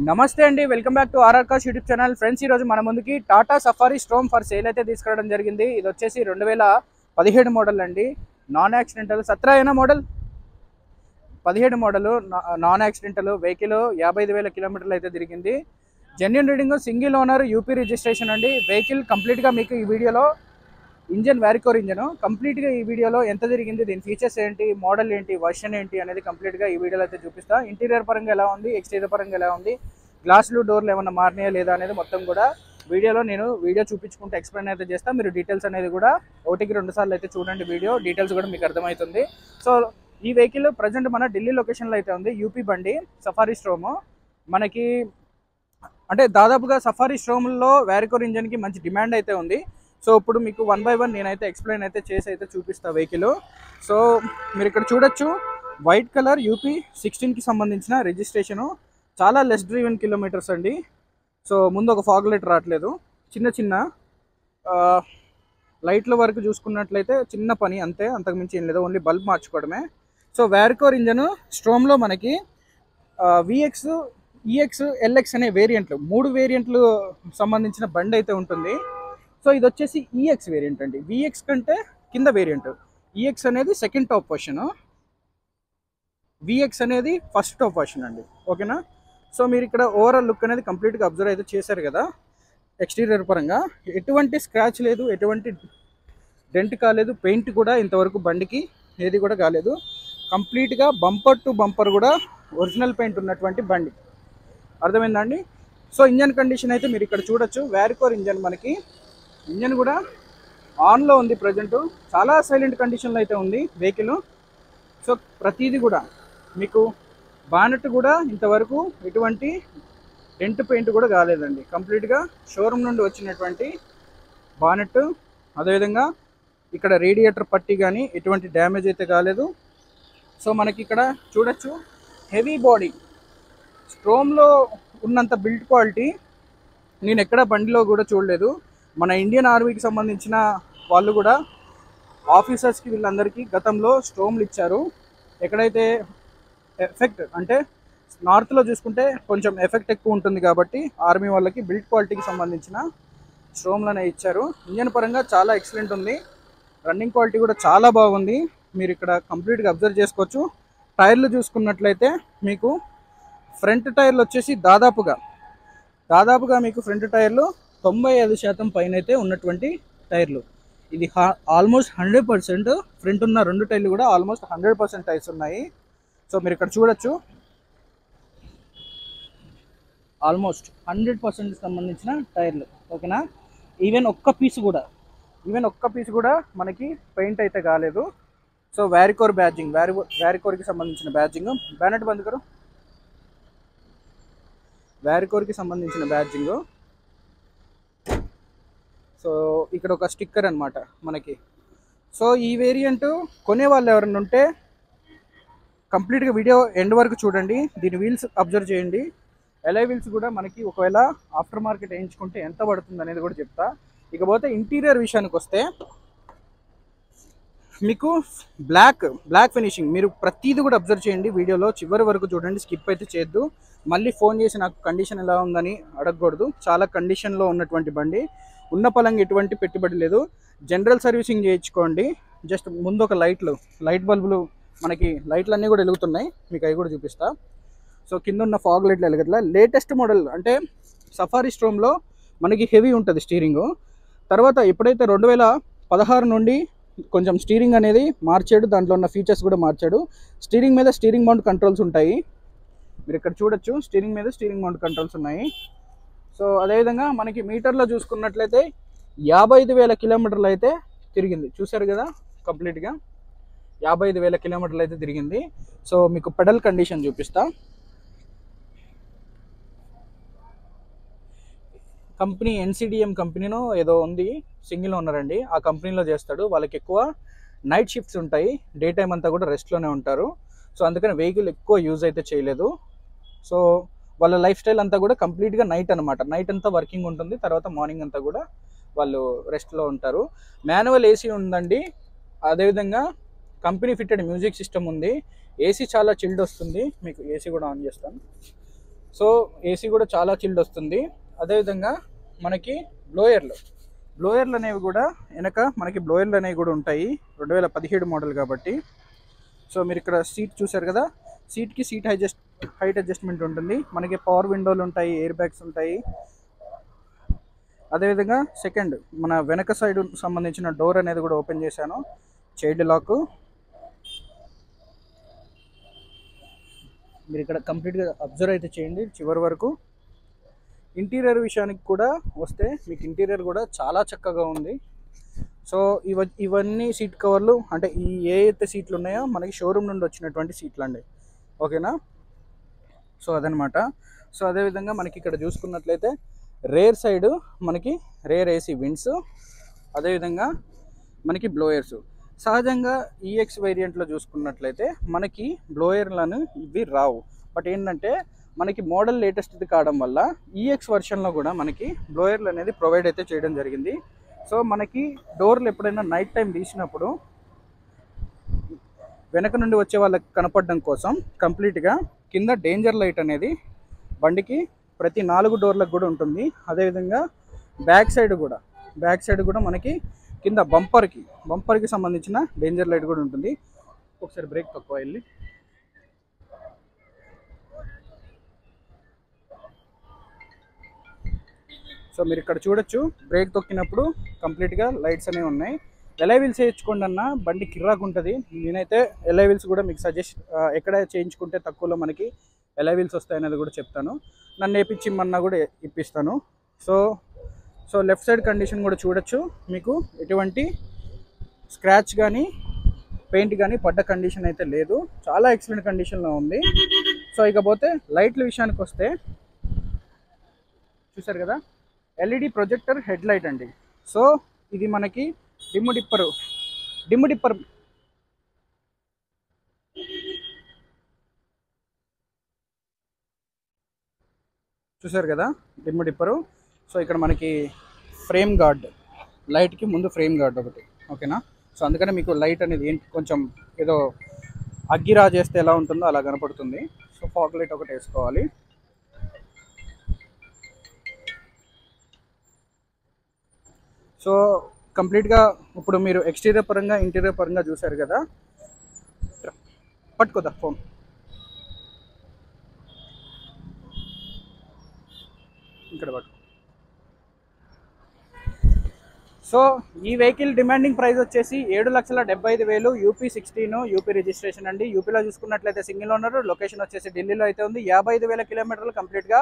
నమస్తే అండి, welcome back to RR cars YouTube channel. Friends, ఈ రోజు మన ముందుకి Tata Safari Storme for sale అయితే తీసుకురావడం జరిగింది. ఇది వచ్చేసి 2017 మోడల్ అండి. Non accidental 17 model 17 model non accidental vehicle 55,000 కిలోమీటర్లు అయితే తిరిగింది. Genuine reading, single owner, UP registration అండి. వెహికల్ కంప్లీట్గా మీకు ఈ వీడియోలో ఇంజన్ వ్యారికోర్ ఇంజన్ కంప్లీట్గా ఈ వీడియోలో ఎంత తిరిగింది, దీని ఫీచర్స్ ఏంటి, మోడల్ ఏంటి, వర్షన్ ఏంటి అనేది కంప్లీట్గా ఈ వీడియోలో అయితే చూపిస్తా. ఇంటీరియర్ పరంగా ఎలా ఉంది, ఎక్స్టీరియర్ పరంగా ఎలా ఉంది, గ్లాసులు డోర్లు ఏమైనా మారినాయా లేదా అనేది మొత్తం కూడా వీడియోలో నేను చూపించుకుంటూ ఎక్స్ప్లెయిన్ అయితే చేస్తాను. మీరు డీటెయిల్స్ అనేది కూడా ఒకటికి 2 సార్లు అయితే చూడండి, వీడియో డీటెయిల్స్ కూడా మీకు అర్థమవుతుంది. సో ఈ వెహికల్ ప్రజెంట్ మన ఢిల్లీ లొకేషన్లో అయితే ఉంది. యూపీ బండి సఫారీ స్ట్రోమ్. మనకి అంటే దాదాపుగా సఫారీ స్ట్రోమ్లో వ్యారికోర్ ఇంజన్కి మంచి డిమాండ్ అయితే ఉంది. సో ఇప్పుడు మీకు 1 బై 1 నేనైతే ఎక్స్ప్లెయిన్ అయితే చేసి అయితే చూపిస్తా వెహికల్. సో మీరు ఇక్కడ చూడొచ్చు, వైట్ కలర్ యూపీ 16కి సంబంధించిన రిజిస్ట్రేషను. చాలా లెస్ డ్రివెన్ కిలోమీటర్స్ అండి. సో ముందు ఒక ఫాగ్ లైట్ రావట్లేదు, చిన్న లైట్ల వరకు చూసుకున్నట్లయితే చిన్న పని అంతే, అంతకుమించి ఏం లేదు, ఓన్లీ బల్బ్ మార్చుకోవడమే. సో వ్యారికోర్ ఇంజన్ స్ట్రోమ్లో మనకి విఎక్స్, ఈఎక్స్, ఎల్ఎక్స్ అనే వేరియంట్లు, 3 వేరియంట్లు సంబంధించిన బండి అయితే ఉంటుంది. సో ఇది వచ్చేసి ఈఎక్స్ వేరియంట్ అండి. విఎక్స్ కంటే కింద వేరియంట్. ఈఎక్స్ అనేది సెకండ్ టాప్ వర్షన్, విఎక్స్ అనేది ఫస్ట్ టాప్ వర్షన్ అండి. ఓకేనా? సో మీరు ఇక్కడ ఓవరాల్ లుక్ అనేది కంప్లీట్గా అబ్జర్వ్ అయితే చేశారు కదా. ఎక్స్టీరియర్ పరంగా ఎటువంటి స్క్రాచ్ లేదు, ఎటువంటి డెంట్ కాలేదు, పెయింట్ కూడా ఇంతవరకు బండికి ఏది కూడా కాలేదు. కంప్లీట్గా బంపర్ టు బంపర్ కూడా ఒరిజినల్ పెయింట్ ఉన్నటువంటి బండి. అర్థమైందా అండి? సో ఇంజన్ కండిషన్ అయితే మీరు ఇక్కడ చూడొచ్చు. వ్యారికోర్ ఇంజన్, మనకి ఇంజన్ కూడా ఆన్లో ఉంది ప్రజెంట్. చాలా సైలెంట్ కండిషన్లో అయితే ఉంది వెహికల్. సో ప్రతిదీ కూడా మీకు బానెట్ కూడా ఇంతవరకు ఎటువంటి డెంట్ పెయింట్ కూడా కాలేదండి. కంప్లీట్గా షోరూమ్ నుండి వచ్చినటువంటి బానెట్. అదేవిధంగా ఇక్కడ రేడియేటర్ పట్టి కానీ ఎటువంటి డ్యామేజ్ అయితే కాలేదు. సో మనకి ఇక్కడ చూడొచ్చు, హెవీ బాడీ. స్ట్రోమ్లో ఉన్నంత బిల్డ్ క్వాలిటీ నేను ఎక్కడ బండిలో కూడా చూడలేదు. మన ఇండియన్ ఆర్మీకి సంబంధించిన వాళ్ళు కూడా ఆఫీసర్స్కి వీళ్ళందరికీ గతంలో స్ట్రోమ్లు ఇచ్చారు. ఎక్కడైతే ఎఫెక్ట్ అంటే నార్త్లో చూసుకుంటే కొంచెం ఎఫెక్ట్ ఎక్కువ ఉంటుంది కాబట్టి ఆర్మీ వాళ్ళకి బిల్డ్ క్వాలిటీకి సంబంధించిన స్ట్రోమ్లనే ఇచ్చారు. ఇంజన్ పరంగా చాలా ఎక్సలెంట్ ఉంది. రన్నింగ్ క్వాలిటీ కూడా చాలా బాగుంది. మీరు ఇక్కడ కంప్లీట్గా అబ్జర్వ్ చేసుకోవచ్చు. టైర్లు చూసుకున్నట్లయితే మీకు ఫ్రంట్ టైర్లు వచ్చేసి దాదాపుగా మీకు ఫ్రంట్ టైర్లు 95% పైన అయితే ఉన్నటువంటి టైర్లు. ఇది ఆల్మోస్ట్ 100%. ఫ్రంట్ ఉన్న 2 టైర్లు కూడా ఆల్మోస్ట్ 100% టైర్స్ ఉన్నాయి. సో మీరు ఇక్కడ చూడొచ్చు, ఆల్మోస్ట్ 100% సంబంధించిన టైర్లు. ఓకేనా? ఈవెన్ ఒక్క పీస్ కూడా మనకి పెయింట్ అయితే కాలేదు. సో వ్యారికోర్ బ్యాడ్జింగ్, వ్యారికోర్కి సంబంధించిన బ్యాడ్జింగ్. బ్యానెట్ బంద్ కరు. వ్యారికోర్కి సంబంధించిన బ్యాడ్జింగ్. సో ఇక్కడ ఒక స్టిక్కర్ అనమాట మనకి. సో ఈ వేరియంట్ కొనే వాళ్ళు ఎవరైనా ఉంటే కంప్లీట్గా వీడియో ఎండ్ వరకు చూడండి. దీని వీల్స్ అబ్జర్వ్ చేయండి. ఎలై వీల్స్ కూడా మనకి ఒకవేళ ఆఫ్టర్ మార్కెట్ వేయించుకుంటే ఎంత పడుతుంది అనేది కూడా చెప్తా. ఇకపోతే ఇంటీరియర్ విషయానికి వస్తే మీకు బ్లాక్ ఫినిషింగ్. మీరు ప్రతిదీ కూడా అబ్జర్వ్ చేయండి, వీడియోలో చివరి వరకు చూడండి, స్కిప్ అయితే చేయొద్దు. మళ్ళీ ఫోన్ చేసి నాకు కండిషన్ ఎలా ఉందని అడగకూడదు. చాలా కండిషన్లో ఉన్నటువంటి బండి. ఉన్న పలంగా ఎటువంటి పెట్టుబడి లేదు. జనరల్ సర్వీసింగ్ చేయించుకోండి. జస్ట్ ముందు ఒక లైట్ బల్బులు, మనకి లైట్లు అన్నీ కూడా వెలుగుతున్నాయి, మీకు అవి కూడా చూపిస్తా. సో కింద ఉన్న ఫాగ్ లైట్లు వెలగట్లా. లేటెస్ట్ మోడల్ అంటే సఫారీ స్ట్రోమ్లో మనకి హెవీ ఉంటుంది స్టీరింగ్. తర్వాత ఎప్పుడైతే 2016 నుండి కొంచెం స్టీరింగ్ అనేది మార్చాడు, దాంట్లో ఉన్న ఫీచర్స్ కూడా మార్చాడు. స్టీరింగ్ మీద స్టీరింగ్ మౌంట్ కంట్రోల్స్ ఉంటాయి. మీరు ఇక్కడ చూడొచ్చు, స్టీరింగ్ మీద స్టీరింగ్ మౌంట్ కంట్రోల్స్ ఉన్నాయి. సో అదేవిధంగా మనకి మీటర్లో చూసుకున్నట్లయితే 55,000 కిలోమీటర్లు అయితే తిరిగింది. చూశారు కదా, కంప్లీట్గా 55,000 కిలోమీటర్లు అయితే తిరిగింది. సో మీకు పెడల్ కండిషన్ చూపిస్తా. కంపెనీ ఎన్సిడిఎం కంపెనీనో ఏదో ఉంది, సింగిల్ ఓనర్ అండి. ఆ కంపెనీలో చేస్తాడు. వాళ్ళకి ఎక్కువ నైట్ షిఫ్ట్స్ ఉంటాయి, డే టైం అంతా కూడా రెస్ట్లోనే ఉంటారు. సో అందుకని వెహికల్ ఎక్కువ యూజ్ అయితే చేయలేదు. సో వాళ్ళ లైఫ్ స్టైల్ అంతా కూడా కంప్లీట్గా నైట్ అనమాట. నైట్ అంతా వర్కింగ్ ఉంటుంది, తర్వాత మార్నింగ్ అంతా కూడా వాళ్ళు రెస్ట్లో ఉంటారు. మాన్యువల్ ఏసీ ఉందండి. అదేవిధంగా కంపెనీ ఫిట్టెడ్ మ్యూజిక్ సిస్టమ్ ఉంది. ఏసీ చాలా చిల్డ్ వస్తుంది. మీకు ఏసీ కూడా ఆన్ చేస్తాను. సో ఏసీ కూడా చాలా చిల్డ్ వస్తుంది. అదేవిధంగా మనకి బ్లోయర్లు అనేవి కూడా వెనక మనకి బ్లోయర్లు అనేవి కూడా ఉంటాయి 2017 మోడల్ కాబట్టి. సో మీరు ఇక్కడ సీట్ చూసారు కదా, సీట్కి హైట్ అడ్జస్ట్మెంట్ ఉంటుంది. మనకి పవర్ విండోలు ఉంటాయి, ఎయిర్ బ్యాగ్స్ ఉంటాయి. అదేవిధంగా సెకండ్ మన వెనక సైడ్ సంబంధించిన డోర్ అనేది కూడా ఓపెన్ చేశాను, చైల్డ్ లాక్. మీరు ఇక్కడ కంప్లీట్గా అబ్జర్వ్ అయితే చేయండి చివరి వరకు. ఇంటీరియర్ విషయానికి కూడా వస్తే మీకు ఇంటీరియర్ కూడా చాలా చక్కగా ఉంది. సో ఇవన్నీ సీట్ కవర్లు అంటే ఏ అయితే సీట్లు ఉన్నాయో మనకి షోరూమ్ నుండి వచ్చినటువంటి సీట్లు అండి, ఓకేనా. సో అదనమాట. సో అదేవిధంగా మనకి ఇక్కడ చూసుకున్నట్లయితే రేర్ సైడ్ మనకి రేర్ ఏసీ విండ్స్, అదేవిధంగా మనకి బ్లోయర్స్. సహజంగా ఈఎక్స్ వేరియంట్లో చూసుకున్నట్లయితే మనకి బ్లోయర్లను ఇవి రావు. బట్ ఏంటంటే మనకి మోడల్ లేటెస్ట్ది కావడం వల్ల ఈఎక్స్ వర్షన్లో కూడా మనకి బ్లోయర్లు అనేది ప్రొవైడ్ అయితే చేయడం జరిగింది. సో మనకి డోర్లు ఎప్పుడైనా నైట్ టైం తీసినప్పుడు వెనక నుండి వచ్చే వాళ్ళకి కనపడడం కోసం కంప్లీట్గా కింద డేంజర్ లైట్ అనేది బండికి ప్రతి 4 డోర్లకు కూడా ఉంటుంది. అదేవిధంగా బ్యాక్ సైడ్ కూడా మనకి కింద బంపర్కి సంబంధించిన డేంజర్ లైట్ కూడా ఉంటుంది. ఒకసారి బ్రేక్ తక్కువ వెళ్ళి. సో మీరు ఇక్కడ చూడొచ్చు, బ్రేక్ తొక్కినప్పుడు కంప్లీట్గా లైట్స్ అనేవి ఉన్నాయి. ఎలాయ్ వీల్స్ వేయించుకోండి అన్న, బండి కిర్రాకు ఉంటుంది. నేనైతే ఎలాయ్ వీల్స్ కూడా మీకు ఎక్కడ చేయించుకుంటే తక్కువలో మనకి ఎలాయ్ వీల్స్ వస్తాయనేది కూడా చెప్తాను. నన్ను వేయించిమ్మన్నా కూడా ఇప్పిస్తాను. సో లెఫ్ట్ సైడ్ కండిషన్ కూడా చూడొచ్చు, మీకు ఎటువంటి స్క్రాచ్ కానీ పెయింట్ కానీ పడ్డ కండిషన్ అయితే లేదు, చాలా ఎక్సలెంట్ కండిషన్లో ఉంది. సో ఇకపోతే లైట్ల విషయానికి వస్తే చూసారు కదా, ఎల్ఈడి ప్రొజెక్టర్ హెడ్ లైట్ అండి. సో ఇది మనకి డిమ్ డిప్పర్ చూసారు కదా, డిమ్ డిప్పరు. సో ఇక్కడ మనకి ఫ్రేమ్ గార్డ్, లైట్కి ముందు ఫ్రేమ్ గార్డ్ ఒకటి, ఓకేనా. సో అందుకనే మీకు లైట్ అనేది కొంచెం ఏదో అగ్గిరా చేస్తే ఎలా ఉంటుందో అలా కనపడుతుంది. సో ఫాగ్ లైట్ ఒకటి వేసుకోవాలి. సో కంప్లీట్గా ఇప్పుడు మీరు ఎక్స్టీరియర్ పరంగా ఇంటీరియర్ పరంగా చూసారు కదా. పట్టుకోదా ఫోన్. ఇక్కడ పట్టుకో. సో ఈ వెహికల్ డిమాండింగ్ ప్రైస్ వచ్చేసి 7,75,000, యూపీ 16, యూపీ రిజిస్ట్రేషన్ అండి. యూపీలో చూసుకున్నట్లయితే సింగిల్ ఓనర్, లొకేషన్ వచ్చేసి ఢిల్లీలో అయితే ఉంది. 55,000 కిలోమీటర్లు కంప్లీట్గా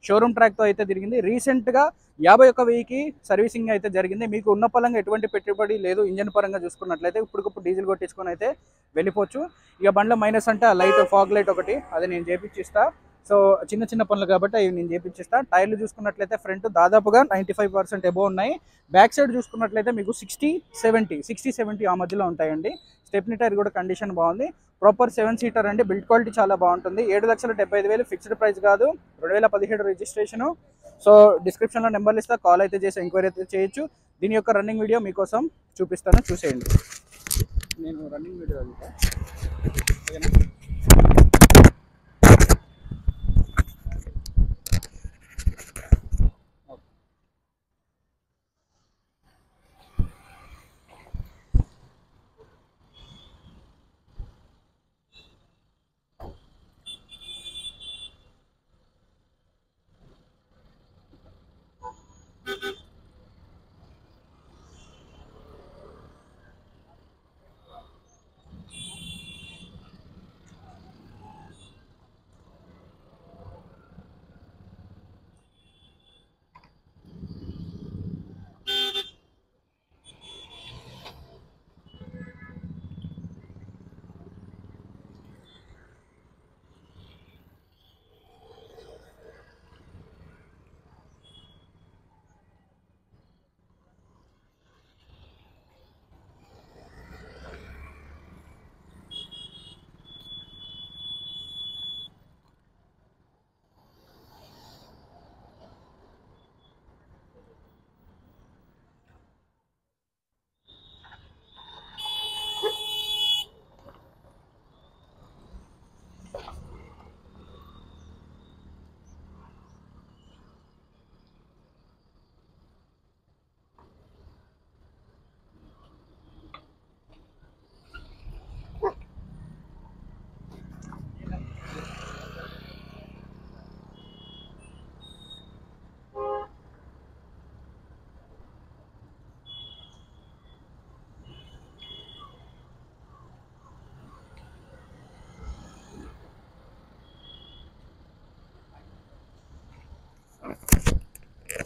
షోరూమ్ ట్రాక్తో అయితే తిరిగింది. రీసెంట్గా 51,000కి సర్వీసింగ్ అయితే జరిగింది. మీకు ఉన్న పరంగా ఎటువంటి పెట్టుబడి లేదు. ఇంజన్ పరంగా చూసుకున్నట్లయితే ఇప్పటికప్పుడు డీజిల్ కొట్టించుకొని అయితే వెళ్ళిపోవచ్చు. ఇక బండ్లో మైనస్ అంటే ఆ లైట్, ఫాగ్ లైట్ ఒకటి, అది నేను చేపించిస్తా. సో చిన్న పనులు కాబట్టి అవి నేను చేపించిస్తా. టైర్లు చూసుకున్నట్లయితే ఫ్రంట్ దాదాపుగా 95% ఎబో ఉన్నాయి. బ్యాక్ సైడ్ చూసుకున్నట్లయితే మీకు 60-70 ఆ మధ్యలో ఉంటాయండి. స్టెప్నీ టైర్ కూడా కండిషన్ బాగుంది. ప్రాపర్ 7 సీటర్ అండి. బిల్డ్ క్వాలిటీ చాలా బాగుంటుంది. 7,75,000 ఫిక్స్డ్ ప్రైస్ కాదు, 2017 రిజిస్ట్రేషను. సో డిస్క్రిప్షన్లో నెంబర్లు ఇస్తా, కాల్ అయితే చేసి ఎంక్వైరీ అయితే చేయొచ్చు. దీని యొక్క రన్నింగ్ వీడియో మీకోసం చూపిస్తాను, చూసేయండి. నేను రన్నింగ్ వీడియో అడుగుతా, ఓకేనా.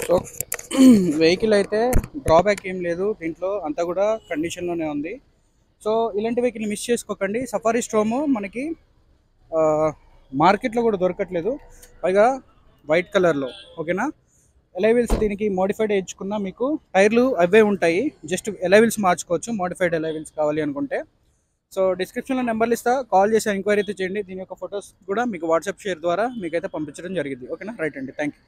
సో వెహికల్ అయితే డ్రాబ్యాక్ ఏం లేదు, దీంట్లో అంతా కూడా కండిషన్లోనే ఉంది. సో ఇలాంటి వెహికల్ మిస్ చేసుకోకండి. సఫారీ స్ట్రోమ్ మనకి మార్కెట్లో కూడా దొరకట్లేదు, పైగా వైట్ కలర్లో. ఓకేనా. ఎలైవిల్స్ దీనికి మోడిఫైడ్ వేయించుకున్నా మీకు టైర్లు అవే ఉంటాయి, జస్ట్ ఎలైవిల్స్ మార్చుకోవచ్చు మోడిఫైడ్ ఎలైవిల్స్ కావాలి అనుకుంటే. సో డిస్క్రిప్షన్లో నెంబర్లు ఇస్తా, కాల్ చేసి ఎంక్వైరీ అయితే చేయండి. దీని యొక్క ఫొటోస్ కూడా మీకు వాట్సాప్ షేర్ ద్వారా మీకైతే పంపించడం జరిగింది. ఓకేనా, రైట్ అండి, థ్యాంక్ యూ.